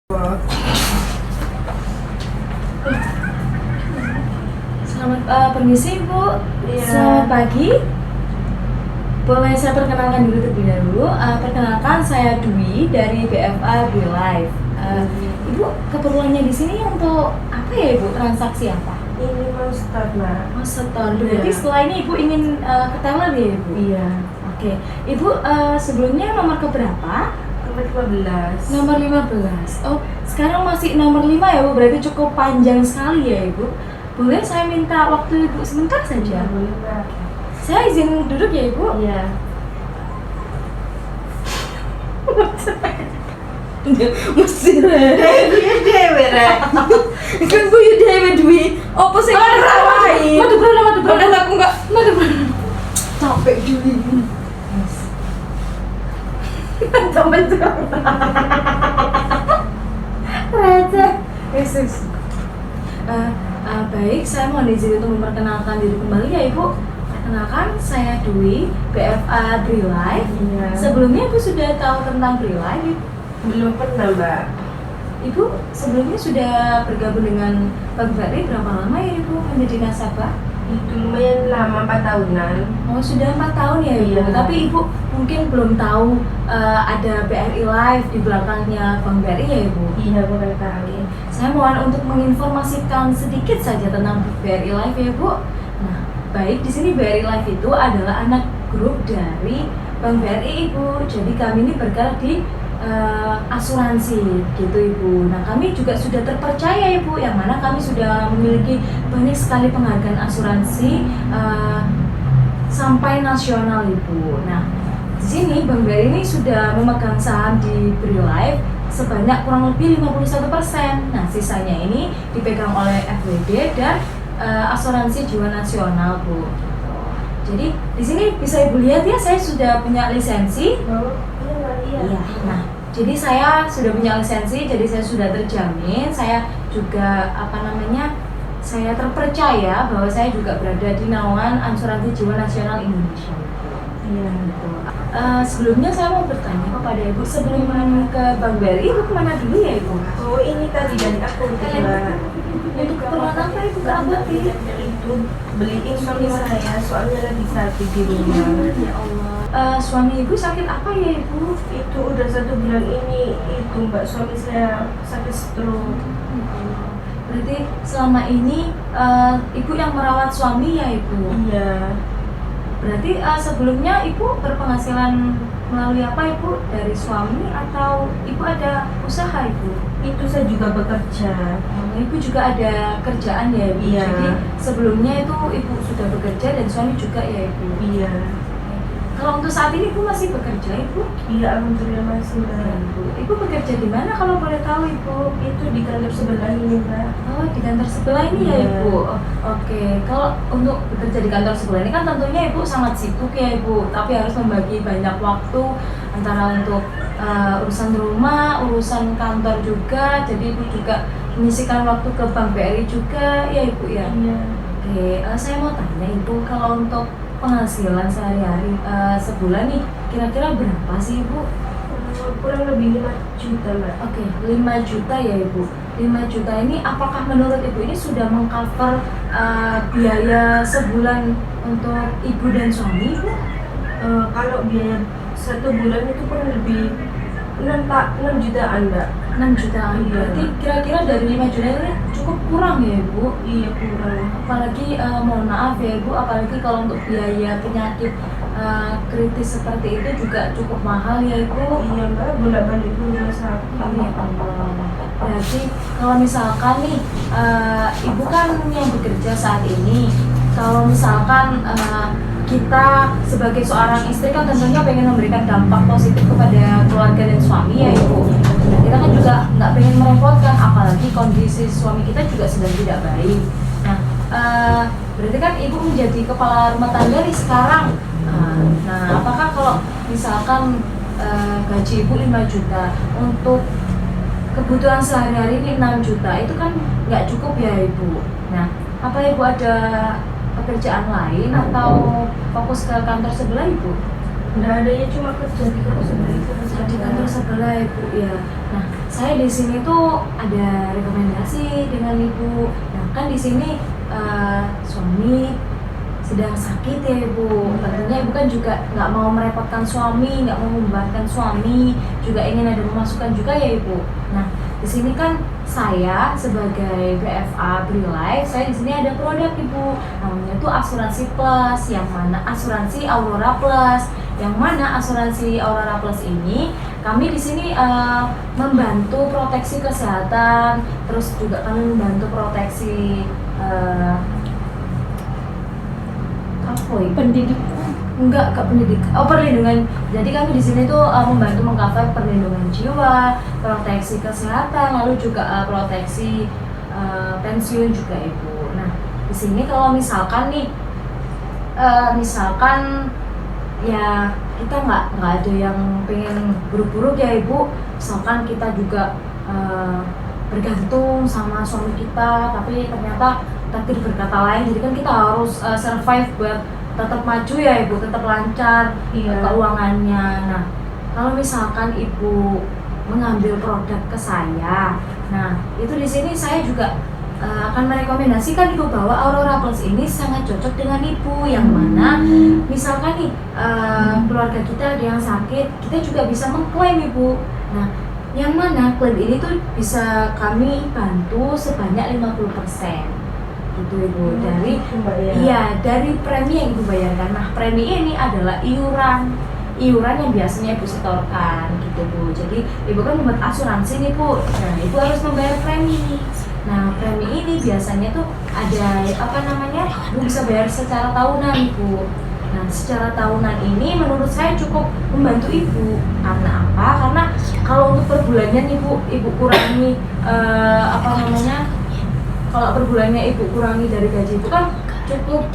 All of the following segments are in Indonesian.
Selamat permisi Bu. Iya. Selamat pagi. Boleh saya perkenalkan dulu terlebih dahulu. Perkenalkan saya Dwi dari BFA Life. Ibu keperluannya di sini untuk apa ya Ibu? Transaksi apa? Ini monster lah. Oh, setor. Berarti Iya. setelah ini Ibu ingin ke teller ya Ibu? Iya. Oke. Ibu sebelumnya nomor keberapa? Nomor 15. Nomor 15. Oh, sekarang masih nomor 5 ya Bu. Berarti cukup panjang sekali ya Ibu. Boleh saya minta waktu Ibu sebentar saja? Boleh Mbak. Saya izin duduk ya Ibu. Iya. Mesti Iya dewe rek. kan Bu ya dewe Dwi. Apa sih yang ngerawain? Madu bro. Aku enggak. Madu bro. Capek Dwi. Teman-teman. Receh. Yesus. Baik, saya mohon izin untuk memperkenalkan diri kembali ya Ibu. Perkenalkan, saya Dwi, BFA Life. Iya. Sebelumnya Ibu sudah tahu tentang Life, Ibu? Belum pernah Mbak. Ibu sebelumnya sudah bergabung dengan Bank BRI berapa lama ya Ibu menjadi nasabah? Itu lumayan lama, 4 tahunan. Oh sudah 4 tahun ya Ibu. Iya. Tapi Ibu mungkin belum tahu ada BRI Life di belakangnya Bank BRI ya Ibu. Iya kurang tahu. Saya mohon untuk menginformasikan sedikit saja tentang BRI Life ya Bu. Nah, baik di sini BRI Life itu adalah anak grup dari Bank BRI Ibu. Jadi kami ini bergerak di asuransi gitu Ibu. Nah kami juga sudah terpercaya Ibu, yang mana kami sudah memiliki banyak sekali penghargaan asuransi sampai nasional Ibu. Nah di sini Bank BRI ini sudah memegang saham di BRI Life sebanyak kurang lebih 51%. Nah sisanya ini dipegang oleh FWD dan asuransi jiwa nasional Bu. Jadi di sini bisa Ibu lihat ya, saya sudah punya lisensi. Iya. Nah, jadi saya sudah punya lisensi, jadi saya sudah terjamin. Saya juga saya terpercaya bahwa saya juga berada di naungan asuransi jiwa nasional Indonesia. Iya. Gitu. Sebelumnya saya mau bertanya kepada Ibu, sebelum ke Bank BRI Ibu kemana dulu ya Ibu? Oh ini tadi dari aku Mbak. Untuk keperluan apa Ibu ke apotek? Itu beliin suami saya, soalnya lagi sakit di rumah. Ya Allah. Suami Ibu sakit apa ya Ibu? Itu udah 1 bulan ini itu Mbak, suami saya sakit stroke. Berarti selama ini Ibu yang merawat suami ya Ibu? Iya. Berarti sebelumnya Ibu berpenghasilan melalui apa Ibu? Dari suami atau Ibu ada usaha Ibu? Itu saya juga bekerja. Ibu juga ada kerjaan ya Ibu? Iya. Jadi sebelumnya itu Ibu sudah bekerja dan suami juga ya Ibu? Iya. Kalau untuk saat ini Ibu masih bekerja Ibu? Iya, alhamdulillah masih Mbak. Ibu bekerja di mana kalau boleh tahu Ibu? Itu di kantor sebelah ini Mbak. Oh, di kantor sebelah ini ya Iya. Ibu? Oke, kalau untuk bekerja di kantor sebelah ini kan tentunya Ibu sangat sibuk ya Ibu, tapi harus membagi banyak waktu antara untuk urusan rumah, urusan kantor juga, jadi Ibu juga menyisikan waktu ke Bank BRI juga ya Ibu ya? Iya. Oke, saya mau tanya Ibu, kalau untuk penghasilan sehari-hari sebulan nih kira-kira berapa sih Ibu? Kurang lebih 5 juta Mbak. Oke, 5 juta ya Ibu. 5 juta ini apakah menurut Ibu ini sudah mengcover biaya sebulan untuk Ibu dan suami Ibu? Kalau biaya 1 bulan itu kurang lebih 6 jutaan Mbak. 6 jutaan. Iya. Berarti kira-kira dari 5 juta ini cukup kurang ya Ibu? Iya kurang. Apalagi mohon maaf ya Ibu, apalagi kalau untuk biaya penyakit kritis seperti itu juga cukup mahal ya Ibu. Iya Mbak, bolak-balik rumah sakit. Ya Allah. Berarti kalau misalkan nih Ibu kan yang bekerja saat ini, kalau misalkan kita sebagai seorang istri kan tentunya pengen memberikan dampak positif kepada keluarga dan suami ya Ibu. Nah, kita kan juga nggak pengen merepotkan, apalagi kondisi suami kita juga sedang tidak baik. Nah, berarti kan Ibu menjadi kepala rumah tangga nih sekarang. Nah, apakah kalau misalkan gaji Ibu 5 juta untuk kebutuhan sehari-hari ini 6 juta, itu kan nggak cukup ya Ibu. Nah, apa Ibu ada pekerjaan lain atau fokus ke kantor sebelah Ibu? Nggak ada ya, cuma kerja di kantor sebelah itu. Di kantor sebelah Ibu ya. Nah, saya di sini tuh ada rekomendasi dengan ibu. Nah kan di sini suami sedang sakit ya ibu. Tentunya ibu kan juga nggak mau merepotkan suami, nggak mau membebankan suami, juga ingin ada pemasukan juga ya ibu. Nah di sini kan saya sebagai BFA Brilife, saya di sini ada produk ibu, namanya tuh asuransi plus, yang mana asuransi Aurora Plus, yang mana asuransi Aurora Plus ini kami di sini membantu proteksi kesehatan, terus juga kami membantu proteksi apa ya? Pendidikan. Enggak ke pendidikan, perlindungan. Jadi kami di sini tuh membantu mengcover perlindungan jiwa, proteksi kesehatan, lalu juga proteksi pensiun juga ibu. Nah di sini kalau misalkan nih, misalkan ya kita nggak ada yang pengen buruk-buruk ya ibu. Misalkan kita juga bergantung sama suami kita, tapi ternyata takdir berkata lain. Jadi kan kita harus survive buat tetap maju ya ibu, tetap lancar keuangannya. Nah kalau misalkan ibu mengambil produk ke saya, nah itu di sini saya juga akan merekomendasikan ibu bahwa Aurora Plus ini sangat cocok dengan ibu, yang mana misalkan nih keluarga kita ada yang sakit, kita juga bisa mengklaim ibu. Nah yang mana klaim ini tuh bisa kami bantu sebanyak 50% gitu ibu, dari dari premi yang ibu bayarkan. Nah premi ini adalah iuran yang biasanya ibu setorkan gitu bu. Jadi ibu kan membuat asuransi nih bu, nah ibu harus membayar premi. Nah premi ini biasanya tuh ada ibu bisa bayar secara tahunan bu. Nah secara tahunan ini menurut saya cukup membantu ibu. Karena apa? Karena kalau untuk per bulannya nih bu, ibu kurangi kalau per bulannya ibu kurangi dari gaji itu kan cukup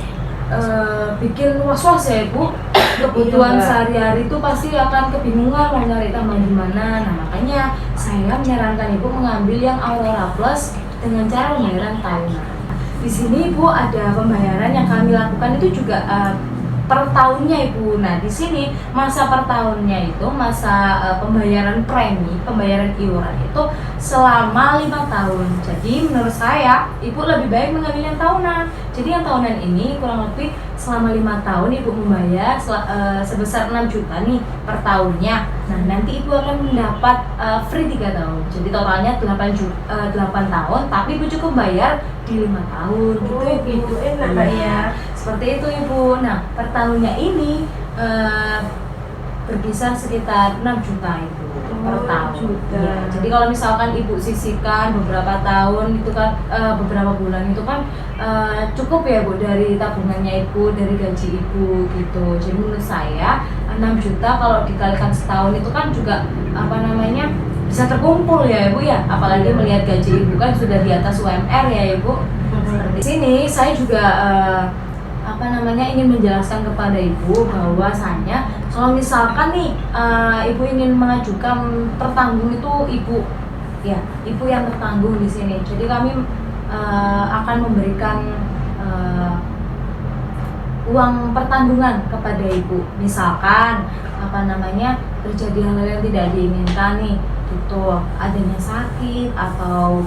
bikin was-was ya ibu. Kebutuhan sehari-hari itu pasti akan kebingungan mau nyari tambah di mana. Nah makanya saya menyarankan ibu mengambil yang Aurora Plus dengan cara pembayaran tahunan. Di sini ibu ada pembayaran yang kami lakukan itu juga per tahunnya ibu. Nah di sini masa per tahunnya itu masa pembayaran premi, pembayaran iuran itu selama 5 tahun. Jadi menurut saya ibu lebih baik mengambil yang tahunan. Jadi yang tahunan ini kurang lebih selama 5 tahun ibu membayar sebesar 6 juta nih per tahunnya. Nah nanti ibu akan mendapat free 3 tahun. Jadi totalnya 8 tahun, tapi ibu cukup bayar di 5 tahun gitu ibu. Itu enak ya. Seperti itu ibu. Nah per tahunnya ini berkisar sekitar 6 juta ibu per tahun. Ya, jadi kalau misalkan ibu sisihkan beberapa tahun itu kan beberapa bulan itu kan cukup ya bu dari tabungannya ibu, dari gaji ibu gitu. Jadi menurut saya 6 juta kalau dikalikan setahun itu kan juga bisa terkumpul ya ibu ya. Apalagi melihat gaji ibu kan sudah di atas UMR ya ibu. Seperti sini saya juga ingin menjelaskan kepada ibu bahwasanya kalau misalkan nih ibu ingin mengajukan tertanggung itu ibu yang tertanggung di sini. Jadi kami akan memberikan uang pertanggungan kepada ibu. Misalkan terjadi hal yang tidak diinginkan nih gitu, adanya sakit atau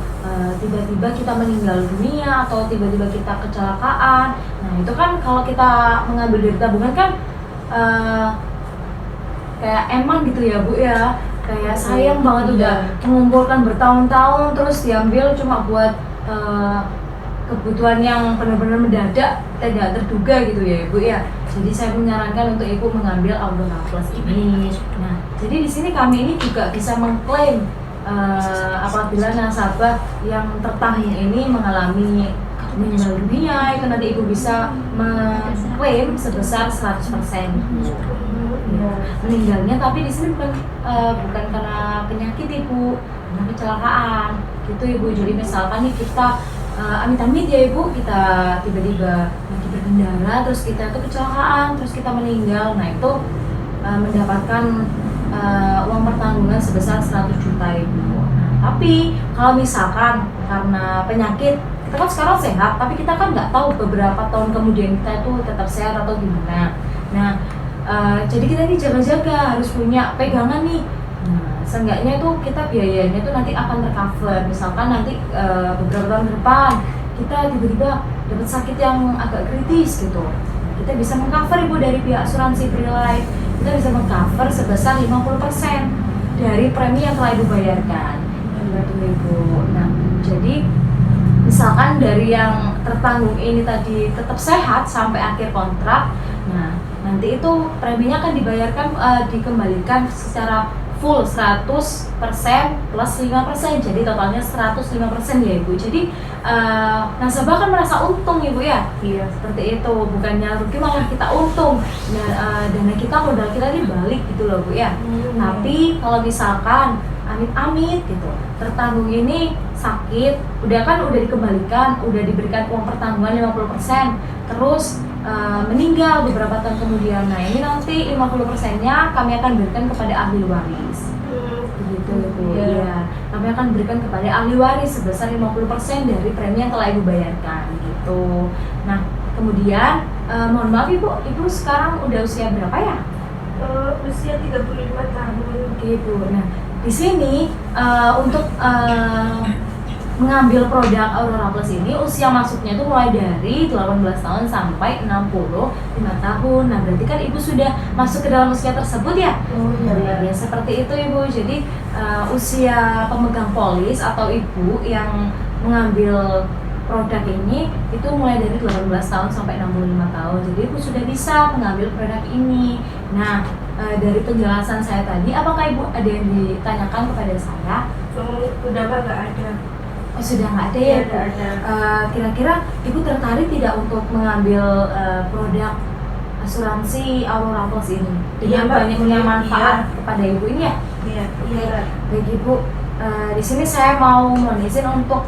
tiba-tiba kita meninggal dunia atau tiba-tiba kita kecelakaan. Nah itu kan kalau kita mengambil dari tabungan kan kayak emang gitu ya bu ya, kayak sayang banget udah mengumpulkan bertahun-tahun terus diambil cuma buat kebutuhan yang benar-benar mendadak tidak terduga gitu ya ibu ya. Jadi saya menyarankan untuk ibu mengambil Aurora Plus ini. Nah jadi di sini kami ini juga bisa mengklaim apabila nasabah yang tertanggung ini mengalami meninggal dunia, itu nanti ibu bisa mengklaim sebesar 100%. Meninggalnya tapi di sini bukan karena penyakit ibu, karena kecelakaan gitu ibu. Jadi misalkan nih kita amit-amit ya ibu, kita tiba-tiba lagi berkendara terus kita tuh kecelakaan terus kita meninggal, nah itu mendapatkan uang pertanggungan sebesar 100 juta ibu. Nah, tapi kalau misalkan karena penyakit kita kan sekarang sehat tapi kita kan nggak tahu beberapa tahun kemudian kita itu tetap sehat atau gimana. Nah jadi kita ini jaga-jaga harus punya pegangan nih. Nah seenggaknya tuh kita biayanya tuh nanti akan tercover. Misalkan nanti beberapa tahun ke depan kita tiba-tiba dapat sakit yang agak kritis gitu, kita bisa mengcover ibu dari pihak asuransi Freelife. Kita bisa mengcover sebesar 50% dari premi yang telah ibu bayarkan gitu ibu. Nah jadi misalkan dari yang tertanggung ini tadi tetap sehat sampai akhir kontrak, nah nanti itu preminya akan dibayarkan dikembalikan secara full 100% plus 5%, jadi totalnya 105% ya ibu. Jadi nasabah kan merasa untung ibu ya. Iya. Seperti itu, bukannya rugi malah kita untung. Nah, dana kita, modal kita ini balik gitu loh bu ya. Tapi kalau misalkan amit-amit gitu tertanggung ini sakit, udah dikembalikan, udah diberikan uang pertanggungan 50%, terus meninggal beberapa tahun kemudian, nah ini nanti 50%-nya kami akan berikan kepada ahli waris. Begitu ibu. Iya. Kami akan berikan kepada ahli waris sebesar 50% dari premi yang telah ibu bayarkan gitu. Nah kemudian mohon maaf ibu sekarang udah usia berapa ya? Usia 35 tahun. Oke ibu. Nah di sini untuk mengambil produk Aurora Plus ini usia masuknya itu mulai dari 18 tahun sampai 65 tahun. Nah berarti kan ibu sudah masuk ke dalam usia tersebut ya? Ya seperti itu ibu. Jadi usia pemegang polis atau ibu yang mengambil produk ini itu mulai dari 18 tahun sampai 65 tahun. Jadi ibu sudah bisa mengambil produk ini. Nah dari penjelasan saya tadi, apakah ibu ada yang ditanyakan kepada saya? Udah nggak ada. Oh, sudah nggak ada ya? Nggak ada. Kira-kira ibu tertarik tidak untuk mengambil produk asuransi Aurora Plus ini dengan banyaknya manfaat kepada ibu ini ya? Iya. Baik ibu, di sini saya mau mohon izin untuk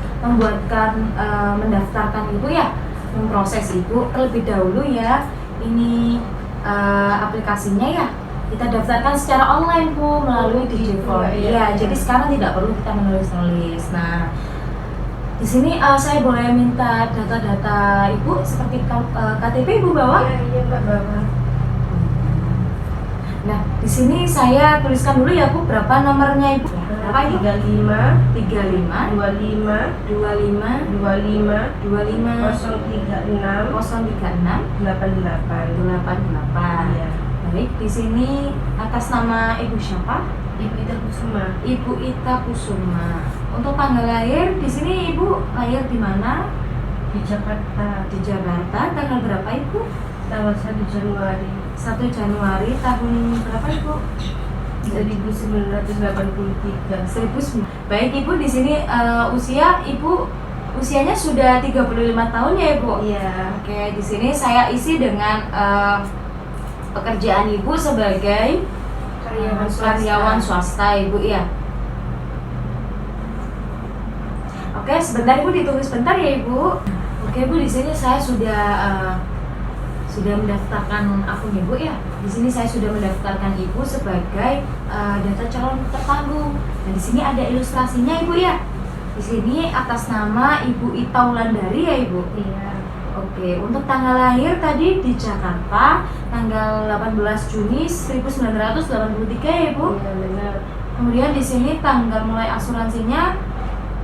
mendaftarkan ibu ya, memproses ibu terlebih dahulu ya. Ini aplikasinya ya. Kita daftarkan secara online bu melalui DigiForm. Iya, jadi sekarang tidak perlu kita menulis-nulis. Nah, di sini saya boleh minta data-data ibu seperti KTP ibu bawa? Iya mbak bawa. Nah, di sini saya tuliskan dulu ya bu, berapa nomornya ibu? Berapa ibu? 35 25 25 25 25 036 036 88. 88. Iya. Baik, di sini atas nama ibu siapa? Ibu Ita Kusuma. Ibu Ita Kusuma. Untuk tanggal lahir di sini ibu lahir di mana? Di Jakarta. Di Jakarta. Tanggal berapa ibu? Tanggal 1 Januari 1 Januari tahun berapa ibu? 1983. 1900. Baik ibu, di sini usianya sudah 35 tahun ya ibu? Iya. Oke, di sini saya isi dengan pekerjaan ibu sebagai karyawan swasta ibu ya. Oke, sebentar ibu, ditunggu sebentar ya ibu. Oke ibu, di sini saya sudah mendaftarkan akun ibu ya. Di sini saya sudah mendaftarkan ibu sebagai data calon tertanggung. Dan di sini ada ilustrasinya ibu ya. Di sini atas nama Ibu Ita Wulandari ya ibu. Iya. Oke, untuk tanggal lahir tadi di Jakarta tanggal 18 Juni 1983 ya ibu. Iya benar. Kemudian di sini tanggal mulai asuransinya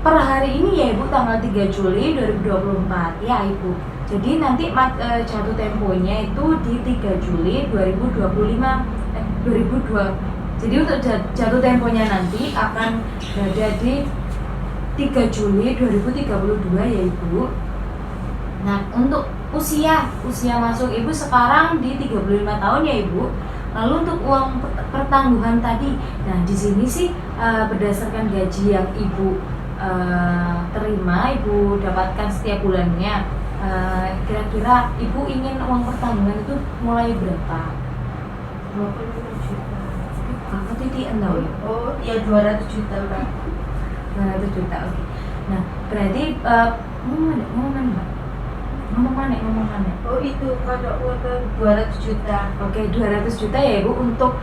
per hari ini ya ibu, tanggal 3 Juli 2024 ya ibu. Jadi nanti jatuh temponya itu di 3 Juli 2025. Jadi untuk jatuh temponya nanti akan berada di 3 Juli 2032 ya ibu. Nah, untuk usia masuk ibu sekarang di 35 tahun ya ibu. Lalu untuk uang pertanggungan tadi, nah di sini sih berdasarkan gaji yang ibu terima, ibu dapatkan setiap bulannya. Kira-kira ibu ingin uang pertanggungan itu mulai berapa? 25 juta. Apa titik tahu ya? Oh, ya 200 juta mbak. 200 juta, oke. Nah, berarti ngomong mana? Oh itu kalau uang 200 juta. Oke, 200 juta ya ibu untuk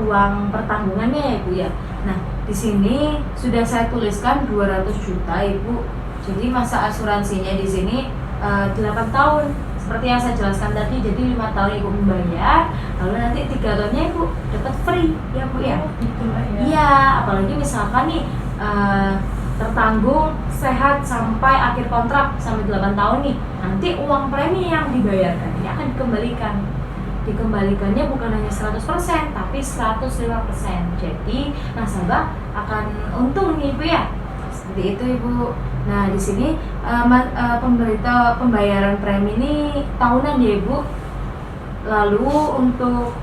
uang pertanggungannya ya ibu ya. Nah, di sini sudah saya tuliskan 200 juta ibu. Jadi masa asuransinya di sini 8 tahun. Seperti yang saya jelaskan tadi, jadi 5 tahun ibu membayar, lalu nanti 3 tahunnya ibu dapat free ya bu ya. Gitu Mbak ya. Iya, apalagi misalkan nih tertanggung sehat sampai akhir kontrak sampai 8 tahun nih, nanti uang premi yang dibayarkan ini akan dikembalikannya bukan hanya 100% tapi 105%. Jadi nasabah akan untung nih ibu ya, seperti itu ibu. Nah di sini pembayaran premi ini tahunan ya ibu. Lalu untuk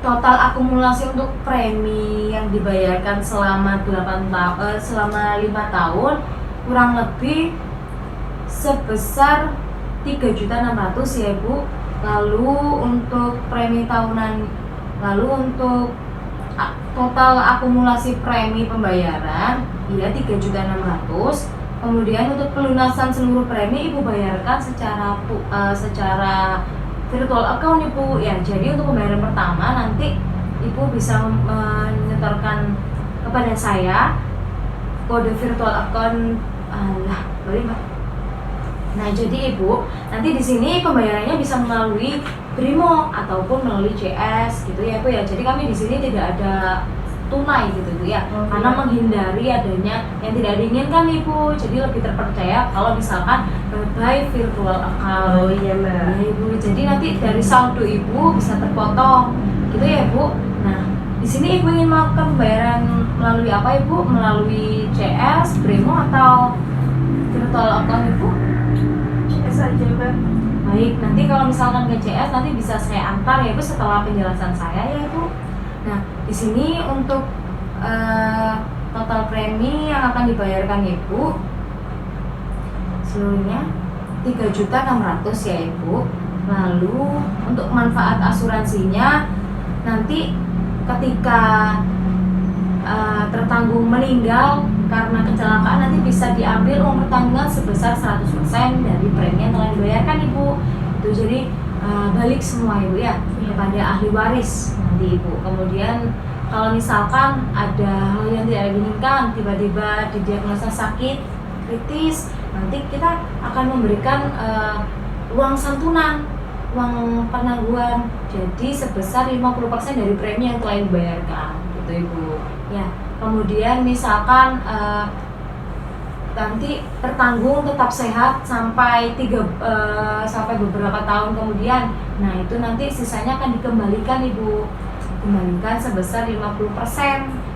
total akumulasi untuk premi yang dibayarkan selama 5 tahun kurang lebih sebesar 3.600.000 ya ibu. Lalu untuk premi tahunan, lalu untuk total akumulasi premi pembayaran ya 3.600.000. Kemudian untuk pelunasan seluruh premi ibu bayarkan secara virtual account ibu ya. Jadi untuk pembayaran pertama nanti ibu bisa menyetorkan kepada saya kode virtual account boleh mbak. Nah jadi ibu nanti di sini pembayarannya bisa melalui Brimo ataupun melalui CS gitu ya ibu ya. Jadi kami di sini tidak ada tunai gitu ya, karena menghindari adanya yang tidak diinginkan ibu. Jadi lebih terpercaya kalau misalkan by virtual account. Oh iya mbak. Ya ibu. Jadi nanti dari saldo ibu bisa terpotong gitu ya ibu. Nah di sini ibu ingin melakukan pembayaran melalui apa ibu? Melalui CS, Brimo atau virtual account ibu? CS aja mbak. Baik, nanti kalau misalkan ke CS nanti bisa saya antar ya ibu setelah penjelasan saya ya ibu. Nah, di sini untuk total premi yang akan dibayarkan ibu seluruhnya 3.600.000 ya ibu. Lalu untuk manfaat asuransinya nanti ketika tertanggung meninggal karena kecelakaan nanti bisa diambil uang pertanggungan sebesar 100% dari premi yang telah dibayarkan ibu. Itu jadi balik semua ibu ya kepada ahli waris nanti ibu. Kemudian kalau misalkan ada hal yang tidak diinginkan, tiba-tiba didiagnosa sakit kritis, nanti kita akan memberikan uang santunan, uang penangguhan, jadi sebesar 50% dari premi yang telah dibayarkan gitu ibu ya. Kemudian misalkan nanti tertanggung tetap sehat sampai beberapa tahun kemudian, nah itu nanti sisanya akan dikembalikan ibu, dikembalikan sebesar 50%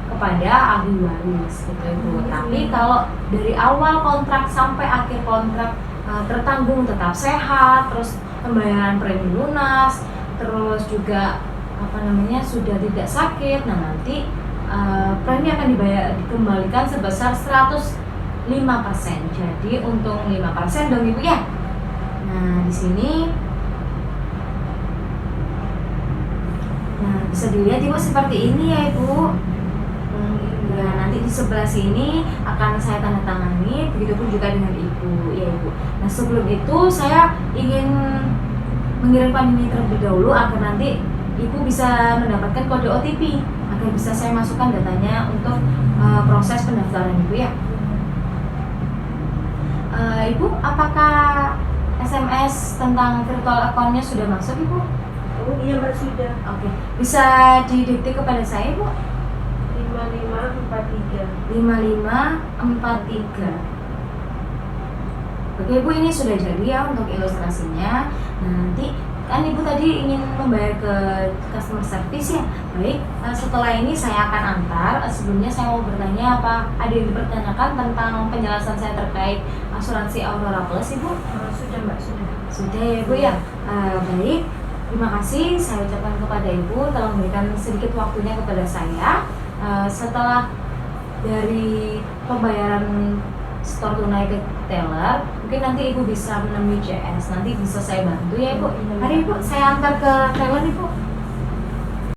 kepada ahli waris gitu ibu. Tapi kalau dari awal kontrak sampai akhir kontrak tertanggung tetap sehat, terus pembayaran premi lunas, terus juga sudah tidak sakit, nah nanti premi akan dikembalikan sebesar 105%. Jadi untung 5% dong ibu ya. Nah di sini, bisa dilihat ibu seperti ini ya ibu. Nah nanti di sebelah sini akan saya tanda tangani, begitupun juga dengan ibu ya ibu. Nah sebelum itu saya ingin mengirimkan ini terlebih dahulu agar nanti ibu bisa mendapatkan kode OTP agar bisa saya masukkan datanya untuk proses pendaftaran ibu ya. Ibu, apakah SMS tentang virtual account-nya sudah masuk ibu? Oh iya mbak sudah. Oke, bisa didikte kepada saya ibu? 5543. 5543. Oke ibu, ini sudah jadi ya untuk ilustrasinya. Nah, nanti kan ibu tadi ingin membayar ke customer service ya. Baik, setelah ini saya akan antar. Sebelumnya saya mau bertanya, apa ada yang dipertanyakan tentang penjelasan saya terkait asuransi Aurora Plus ibu? Sudah mbak, sudah. Sudah ya ibu ya. Baik, terima kasih saya ucapkan kepada ibu telah memberikan sedikit waktunya kepada saya. Setelah dari pembayaran store tunai ke teller, mungkin nanti ibu bisa menemui CS, nanti bisa saya bantu ya ibu. Mari ibu, saya antar ke teller ibu.